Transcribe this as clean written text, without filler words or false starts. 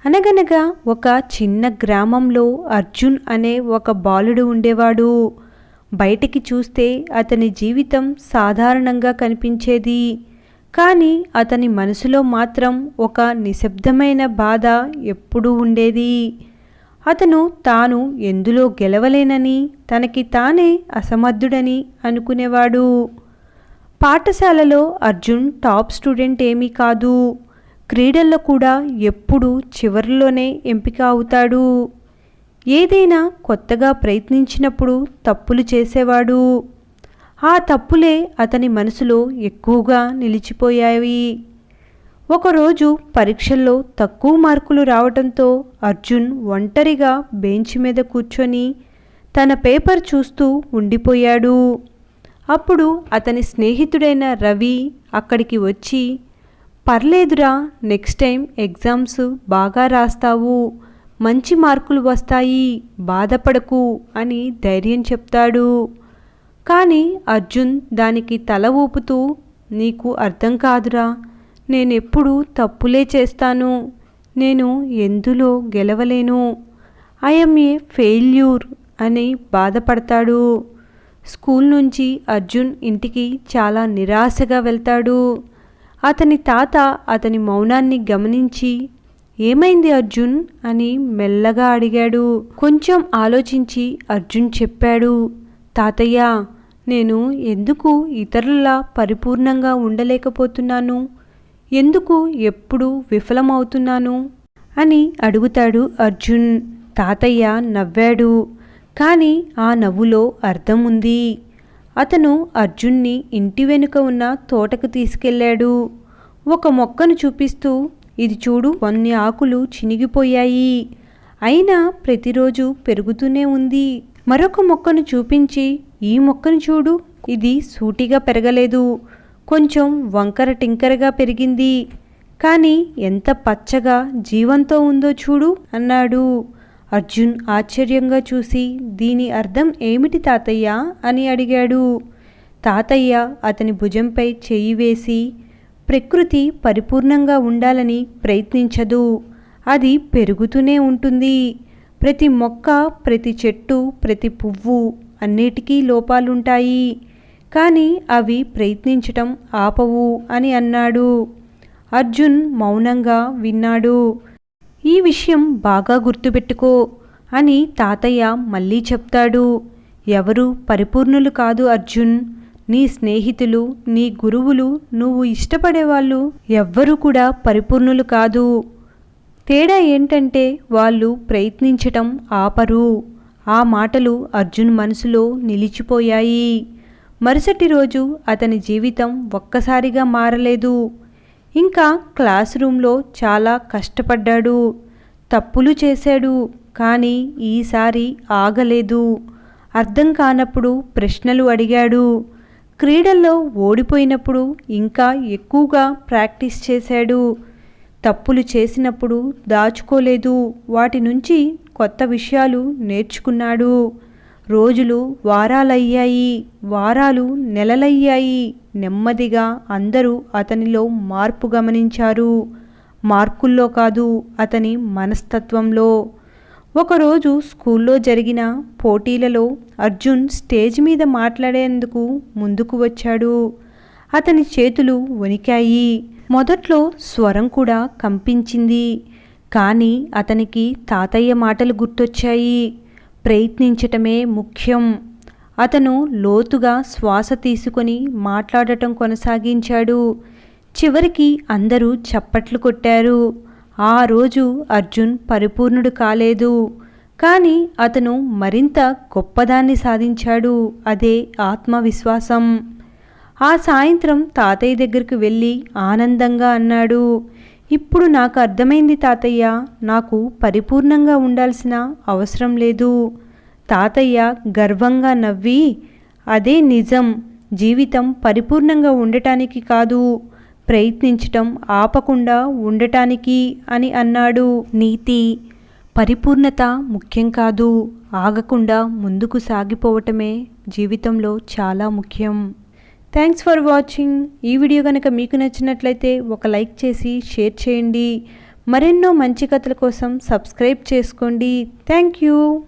అనగనగా ఒక చిన్న గ్రామంలో అర్జున్ అనే ఒక బాలుడు ఉండేవాడు. బయటికి చూస్తే అతని జీవితం సాధారణంగా కనిపించేది. కానీ అతని మనసులో మాత్రం ఒక నిశ్శబ్దమైన బాధ ఎప్పుడూ ఉండేది. అతను తాను ఎందులో గెలవలేనని, తనకి తానే అసమర్థుడని అనుకునేవాడు. పాఠశాలలో అర్జున్ టాప్ స్టూడెంట్ ఏమీ కాదు. క్రీడల్లో కూడా ఎప్పుడూ చివరిలోనే ఎంపిక అవుతాడు. ఏదైనా కొత్తగా ప్రయత్నించినప్పుడు తప్పులు చేసేవాడు. ఆ తప్పులే అతని మనసులో ఎక్కువగా నిలిచిపోయాయి. ఒకరోజు పరీక్షల్లో తక్కువ మార్కులు రావడంతో అర్జున్ ఒంటరిగా బెంచ్ మీద కూర్చొని తన పేపర్ చూస్తూ ఉండిపోయాడు. అప్పుడు అతని స్నేహితుడైన రవి అక్కడికి వచ్చి, పర్లేదురా, నెక్స్ట్ టైం ఎగ్జామ్స్ బాగా రాస్తావు, మంచి మార్కులు వస్తాయి, బాధపడకు అని ధైర్యం చెప్తాడు. కానీ అర్జున్ దానికి తల ఊపుతూ, నీకు అర్థం కాదురా, నేనెప్పుడు తప్పులే చేస్తాను, నేను ఎందులో గెలవలేను, ఐఎమ్ ఏ ఫెయిల్యూర్ అని బాధపడతాడు. స్కూల్ నుంచి అర్జున్ ఇంటికి చాలా నిరాశగా వెళ్తాడు. అతని తాత అతని మౌనాన్ని గమనించి, ఏమైంది అర్జున్ అని మెల్లగా అడిగాడు. కొంచెం ఆలోచించి అర్జున్ చెప్పాడు, తాతయ్య, నేను ఎందుకు ఇతరులలా పరిపూర్ణంగా ఉండలేకపోతున్నాను, ఎందుకు ఎప్పుడు విఫలమవుతున్నాను అని అడుగుతాడు అర్జున్. తాతయ్య నవ్వాడు. కానీ ఆ నవ్వులో అర్థం ఉంది. అతను అర్జున్ని ఇంటి వెనుక ఉన్న తోటకు తీసుకెళ్ళాడు. ఒక మొక్కను చూపిస్తూ, ఇది చూడు, కొన్ని ఆకులు చినిగిపోయాయి, అయినా ప్రతిరోజు పెరుగుతూనే ఉంది. మరొక మొక్కను చూపించి, ఈ మొక్కను చూడు, ఇది సూటిగా పెరగలేదు, కొంచెం వంకర టింకరగా పెరిగింది, కానీ ఎంత పచ్చగా జీవంతో ఉందో చూడు అన్నాడు. అర్జున్ ఆశ్చర్యంగా చూసి, దీని అర్థం ఏమిటి తాతయ్య అని అడిగాడు. తాతయ్య అతని భుజంపై చెయ్యి వేసి, ప్రకృతి పరిపూర్ణంగా ఉండాలని ప్రయత్నించదు, అది పెరుగుతూనే ఉంటుంది. ప్రతి మొక్క, ప్రతి చెట్టు, ప్రతి పువ్వు అన్నిటికీ లోపాలుంటాయి, కానీ అవి ప్రయత్నించటం ఆపవు అని అన్నాడు. అర్జున్ మౌనంగా విన్నాడు. ఈ విషయం బాగా గుర్తుపెట్టుకో అని తాతయ్య మళ్ళీ చెప్తాడు. ఎవరు పరిపూర్ణులు కాదు అర్జున్, నీ స్నేహితులు, నీ గురువులు, నువ్వు ఇష్టపడేవాళ్ళు ఎవ్వరూ కూడా పరిపూర్ణులు కాదు. తేడా ఏంటంటే వాళ్ళు ప్రయత్నించటం ఆపరు. ఆ మాటలు అర్జున్ మనసులో నిలిచిపోయాయి. మరుసటి రోజు అతని జీవితం ఒక్కసారిగా మారలేదు. ఇంకా క్లాస్ రూమ్లో చాలా కష్టపడ్డాడు, తప్పులు చేశాడు, కానీ ఈసారి ఆగలేదు. అర్థం కానప్పుడు ప్రశ్నలు అడిగాడు. క్రీడల్లో ఓడిపోయినప్పుడు ఇంకా ఎక్కువగా ప్రాక్టీస్ చేశాడు. తప్పులు చేసినప్పుడు దాచుకోలేదు, వాటి నుంచి కొత్త విషయాలు నేర్చుకున్నాడు. రోజులు వారాలయ్యాయి, వారాలు నెలలయ్యాయి. నెమ్మదిగా అందరూ అతనిలో మార్పు గమనించారు. మార్కుల్లో కాదు, అతని మనస్తత్వంలో. ఒకరోజు స్కూల్లో జరిగిన పోటీలలో అర్జున్ స్టేజ్ మీద మాట్లాడేందుకు ముందుకు వచ్చాడు. అతని చేతులు వణికాయి. మొదట్లో స్వరం కూడా కంపించింది. కానీ అతనికి తాతయ్య మాటలు గుర్తొచ్చాయి. ప్రయత్నించటమే ముఖ్యం. అతను లోతుగా శ్వాస తీసుకొని మాట్లాడటం కొనసాగించాడు. చివరికి అందరూ చప్పట్లు కొట్టారు. ఆ రోజు అర్జున్ పరిపూర్ణుడు కాలేదు, కానీ అతను మరింత గొప్పదాన్ని సాధించాడు. అదే ఆత్మవిశ్వాసం. ఆ సాయంత్రం తాతయ్య దగ్గరికి వెళ్ళి ఆనందంగా అన్నాడు, ఇప్పుడు నాకు అర్థమైంది తాతయ్య, నాకు పరిపూర్ణంగా ఉండాల్సిన అవసరం లేదు. తాతయ్య గర్వంగా నవ్వి, అదే నిజం, జీవితం పరిపూర్ణంగా ఉండటానికి కాదు, ప్రయత్నించటం ఆపకుండా ఉండటానికి అని అన్నాడు. నీతి, పరిపూర్ణత ముఖ్యం కాదు, ఆగకుండా ముందుకు సాగిపోవటమే జీవితంలో చాలా ముఖ్యం. Thanks for watching. ఈ వీడియో కనుక మీకు నచ్చినట్లయితే ఒక లైక్ చేసి షేర్ చేయండి. మరెన్నో మంచి కథల కోసం సబ్స్క్రైబ్ చేసుకోండి. Thank you.